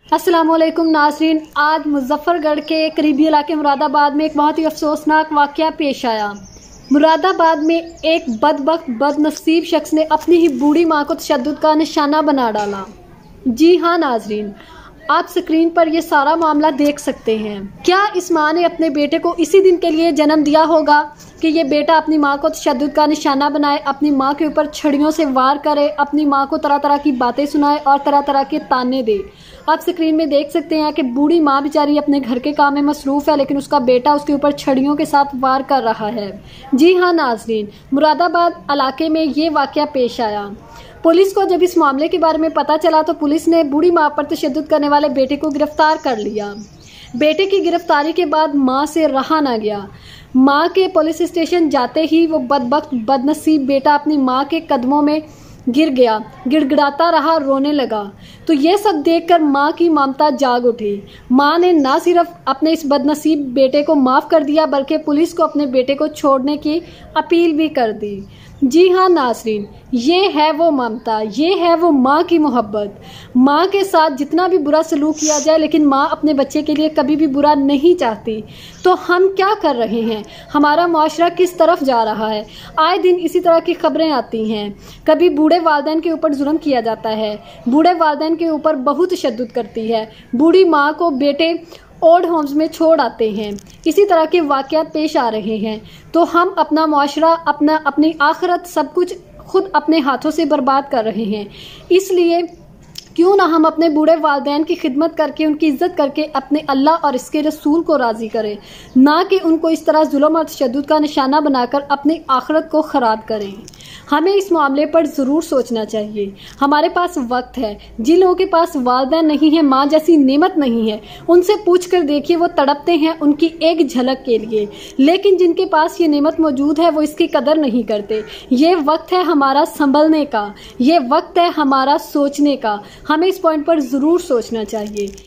अस्सलामुअलैकुम नाज़रीन, आज मुजफ्फरगढ़ के करीबी इलाके मुरादाबाद में एक बहुत ही अफसोसनाक वाक़या पेश आया। मुरादाबाद में एक बदबख्त बदनसीब शख्स ने अपनी ही बूढ़ी मां को तशद्दुद का निशाना बना डाला। जी हाँ नाज़रीन, आप स्क्रीन पर ये सारा मामला देख सकते हैं। क्या इस माँ ने अपने बेटे को इसी दिन के लिए जन्म दिया होगा कि ये बेटा अपनी माँ को तशद्दुद का निशाना बनाए, अपनी माँ के ऊपर छड़ियों से वार करे, अपनी माँ को तरह तरह की बातें सुनाए और तरह तरह के ताने दे। आप स्क्रीन में देख सकते हैं कि बूढ़ी माँ बेचारी अपने घर के काम में मसरूफ़ है, लेकिन उसका बेटा उसके ऊपर छड़ियों के साथ वार कर रहा है। जी हाँ नाज़रीन, मुरादाबाद इलाके में ये वाक़या पेश आया। पुलिस को जब इस मामले के बारे में पता चला तो पुलिस ने बूढ़ी माँ पर तशद्दुद करने वाले बेटे को गिरफ्तार कर लिया। बेटे की गिरफ्तारी के बाद माँ से रहा ना गया। माँ के पुलिस स्टेशन जाते ही वो बदबख्त बदनसीब बेटा अपनी माँ के कदमों में गिर गया, गिड़गिड़ाता रहा, रोने लगा। तो ये सब देखकर माँ की ममता जाग उठी। माँ ने ना सिर्फ अपने इस बदनसीब बेटे को माफ़ कर दिया बल्कि पुलिस को अपने बेटे को छोड़ने की अपील भी कर दी। जी हाँ नाज़रीन, ये है वो ममता, ये है वो माँ की मोहब्बत। माँ के साथ जितना भी बुरा सलूक किया जाए, लेकिन माँ अपने बच्चे के लिए कभी भी बुरा नहीं चाहती। तो हम क्या कर रहे हैं, हमारा मुआशरा किस तरफ जा रहा है? आए दिन इसी तरह की खबरें आती हैं। कभी बूढ़े वालिदैन के ऊपर जुल्म किया जाता है, बूढ़े वालिदैन के ऊपर बहुत तशद्दुद करती है, बूढ़ी माँ को बेटे ओल्ड होम्स में छोड़ आते हैं। इसी तरह के वाक़यात पेश आ रहे हैं। तो हम अपना मुआशरा, अपनी आखिरत सब कुछ खुद अपने हाथों से बर्बाद कर रहे हैं। इसलिए क्यों ना हम अपने बूढ़े वालिदैन की खिदमत करके, उनकी इज्जत करके अपने अल्लाह और इसके रसूल को राज़ी करें, ना कि उनको इस तरह जुल्म और तशद्दुद का निशाना बनाकर अपनी आखिरत को ख़राब करें। हमें इस मामले पर ज़रूर सोचना चाहिए। हमारे पास वक्त है। जिन लोगों के पास वालिदैन नहीं है, माँ जैसी नेमत नहीं है, उनसे पूछ कर देखिए, वो तड़पते हैं उनकी एक झलक के लिए। लेकिन जिनके पास ये नेमत मौजूद है वो इसकी कदर नहीं करते। ये वक्त है हमारा संभलने का, ये वक्त है हमारा सोचने का। हमें इस पॉइंट पर ज़रूर सोचना चाहिए।